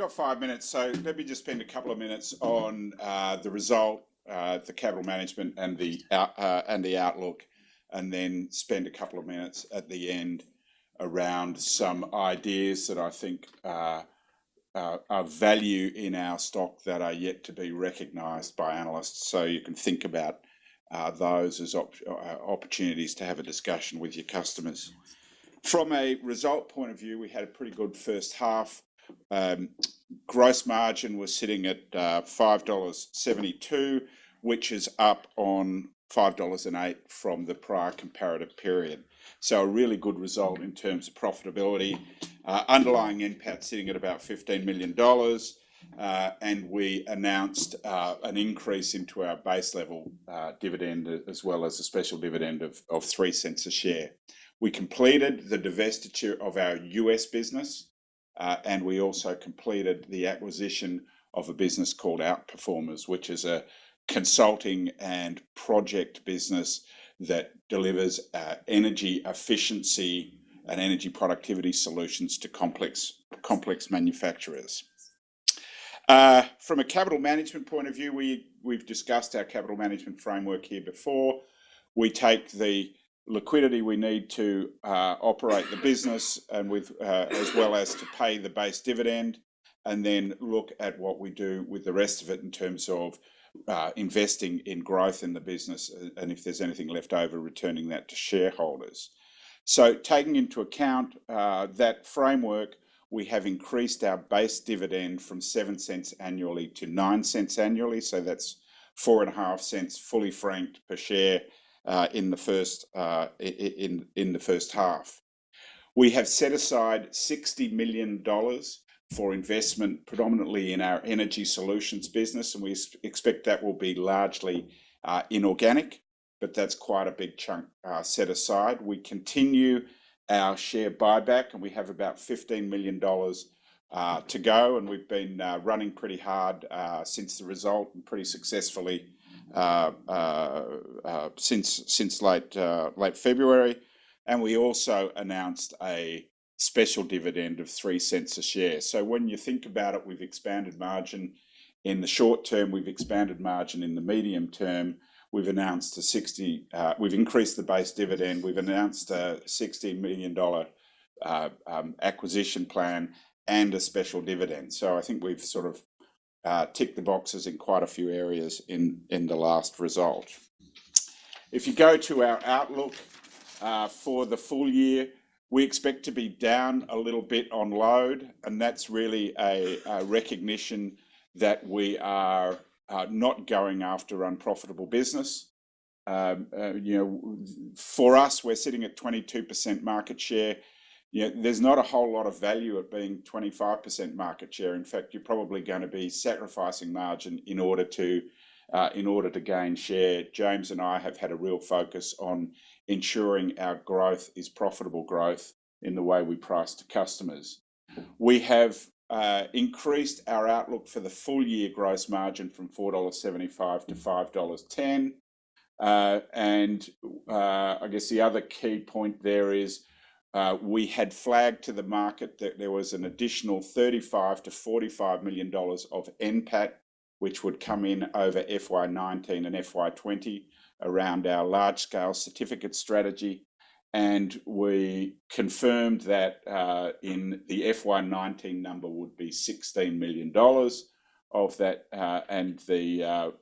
got 5 minutes, so let me just spend a couple of minutes on the result, the capital management, and the outlook, and then spend a couple of minutes at the end around some ideas that I think are value in our stock that are yet to be recognised by analysts. So you can think about those as opportunities to have a discussion with your customers. From a result point of view, we had a pretty good first half. Gross margin was sitting at $5.72, which is up on $5.08 from the prior comparative period. So a really good result in terms of profitability. Underlying NPAT sitting at about $15 million, and we announced an increase into our base level dividend, as well as a special dividend of 3 cents a share. We completed the divestiture of our US business, and we also completed the acquisition of a business called Outperformers, which is a consulting and project business that delivers energy efficiency and energy productivity solutions to complex manufacturers. From a capital management point of view, we've discussed our capital management framework here before. We take the liquidity we need to operate the business, and with as well as to pay the base dividend, and then look at what we do with the rest of it in terms of investing in growth in the business, and if there's anything left over, returning that to shareholders. So taking into account that framework, we have increased our base dividend from 7 cents annually to 9 cents annually. So that's 4.5 cents fully franked per share in the first half. We have set aside $60 million for investment, predominantly in our energy solutions business, and we expect that will be largely inorganic, but that's quite a big chunk set aside. We continue our share buyback, and we have about $15 million to go, and we've been running pretty hard since the result, and pretty successfully since late February. And we also announced a special dividend of 3 cents a share. So when you think about it, we've expanded margin in the short term, we've expanded margin in the medium term. We've announced we've increased the base dividend. We've announced a $60 million acquisition plan and a special dividend. So I think we've sort of ticked the boxes in quite a few areas in the last result. If you go to our outlook for the full year, we expect to be down a little bit on load, and that's really a recognition that we are not going after unprofitable business. For us, we're sitting at 22% market share. There's not a whole lot of value at being 25% market share. In fact, you're probably going to be sacrificing margin in order to gain share. James and I have had a real focus on ensuring our growth is profitable growth in the way we price to customers. We have increased our outlook for the full year gross margin from $4.75 to $5.10. And I guess the other key point there is we had flagged to the market that there was an additional $35 to $45 million of NPAT, which would come in over FY19 and FY20 around our large-scale certificate strategy. And we confirmed that in the FY19 number would be $16 million of that, and the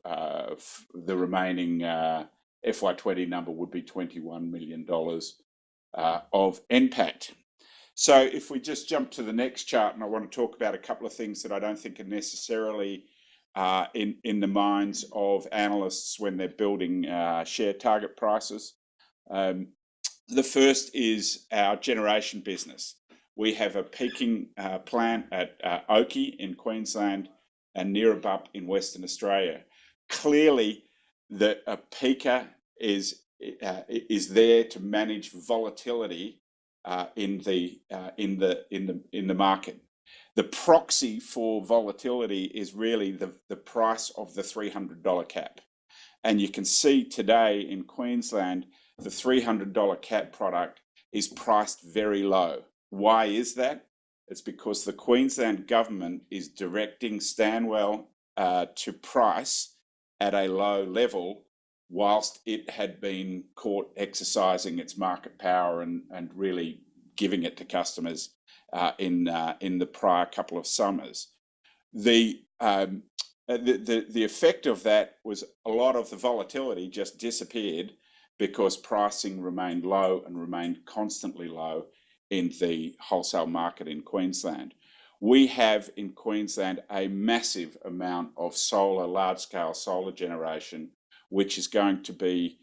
remaining FY20 number would be $21 million of NPAT. So if we just jump to the next chart, and I want to talk about a couple of things that I don't think are necessarily in the minds of analysts when they're building share target prices. The first is our generation business. We have a peaking plant at Oakey in Queensland and Neerabup in Western Australia. Clearly, a peaker is there to manage volatility in the market. The proxy for volatility is really the price of the $300 cap. And you can see today in Queensland, the $300 cap product is priced very low. Why is that? It's because the Queensland government is directing Stanwell to price at a low level, whilst it had been caught exercising its market power and really giving it to customers in the prior couple of summers. The effect of that was a lot of the volatility just disappeared because pricing remained low and remained constantly low in the wholesale market in Queensland. We have in Queensland a massive amount of solar, large-scale solar generation, which is going to be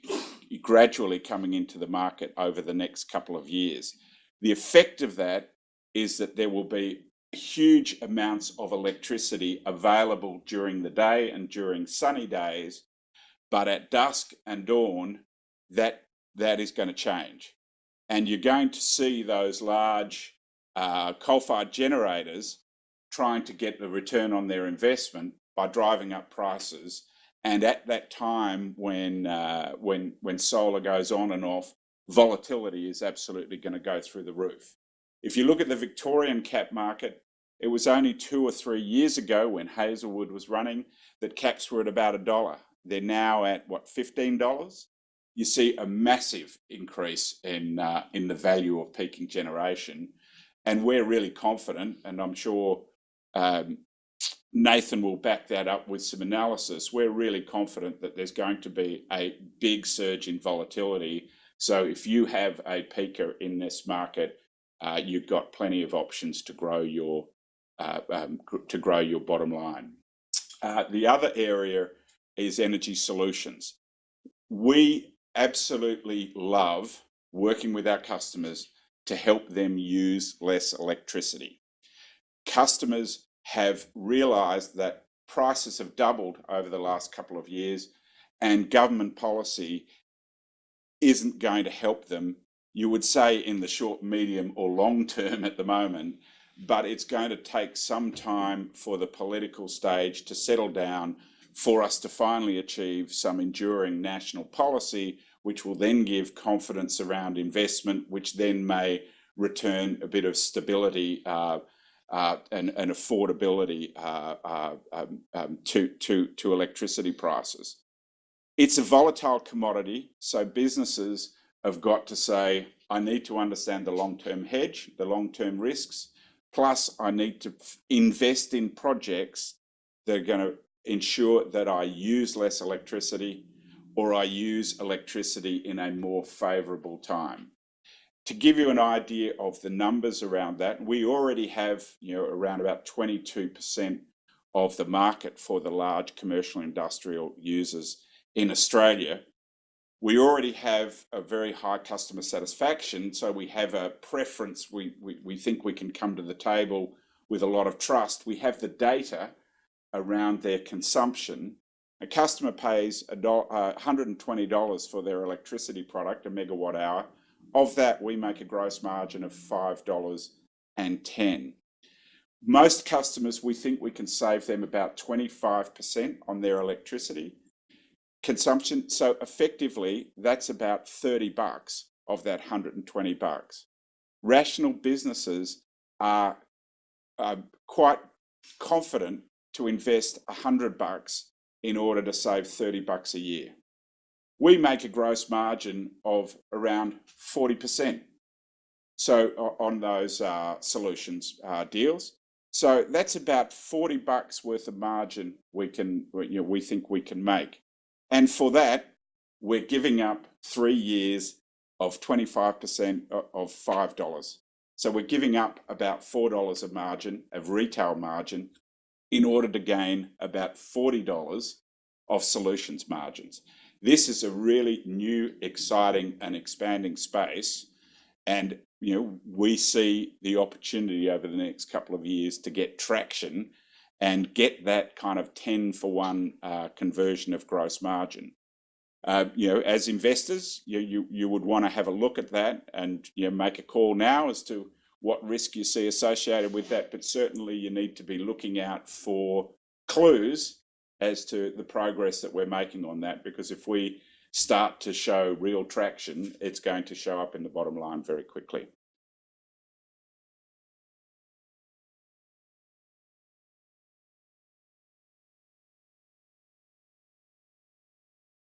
gradually coming into the market over the next couple of years. The effect of that is that there will be huge amounts of electricity available during the day and during sunny days, but at dusk and dawn, that is going to change. And you're going to see those large coal-fired generators trying to get the return on their investment by driving up prices. And at that time, when solar goes on and off, volatility is absolutely going to go through the roof. If you look at the Victorian cap market, it was only 2 or 3 years ago when Hazelwood was running that caps were at about $1. They're now at what, $15? You see a massive increase in the value of peaking generation, and we're really confident, and I'm sure Nathan will back that up with some analysis. We're really confident that there's going to be a big surge in volatility. So if you have a peaker in this market, you've got plenty of options to grow your bottom line. The other area is energy solutions. We absolutely love working with our customers to help them use less electricity. Customers have realized that prices have doubled over the last couple of years, and government policy isn't going to help them, you would say, in the short, medium, or long term at the moment, but it's going to take some time for the political stage to settle down for us to finally achieve some enduring national policy, which will then give confidence around investment, which then may return a bit of stability and affordability to electricity prices. It's a volatile commodity, so businesses have got to say, I need to understand the long-term hedge, the long-term risks, plus I need to invest in projects that are going to ensure that I use less electricity or I use electricity in a more favourable time. To give you an idea of the numbers around that, we already have around about 22% of the market for the large commercial industrial users in Australia. We already have a very high customer satisfaction, so we have a preference. We think we can come to the table with a lot of trust. We have the data around their consumption. A customer pays $120 for their electricity product, a megawatt hour. Of that, we make a gross margin of $5.10. Most customers, we think we can save them about 25% on their electricity consumption. So effectively, that's about $30 of that $120. Rational businesses are quite confident to invest $100 in order to save $30 a year. We make a gross margin of around 40%. So on those solutions deals, so that's about $40 worth of margin we think we can make, and for that we're giving up 3 years of 25% of $5. So we're giving up about $4 of margin, of retail margin, in order to gain about $40 of solutions margins. This is a really new, exciting and expanding space, and we see the opportunity over the next couple of years to get traction and get that kind of 10-for-1 conversion of gross margin. As investors, you would want to have a look at that and make a call now as to what risk you see associated with that, but certainly you need to be looking out for clues as to the progress that we're making on that, because if we start to show real traction, it's going to show up in the bottom line very quickly.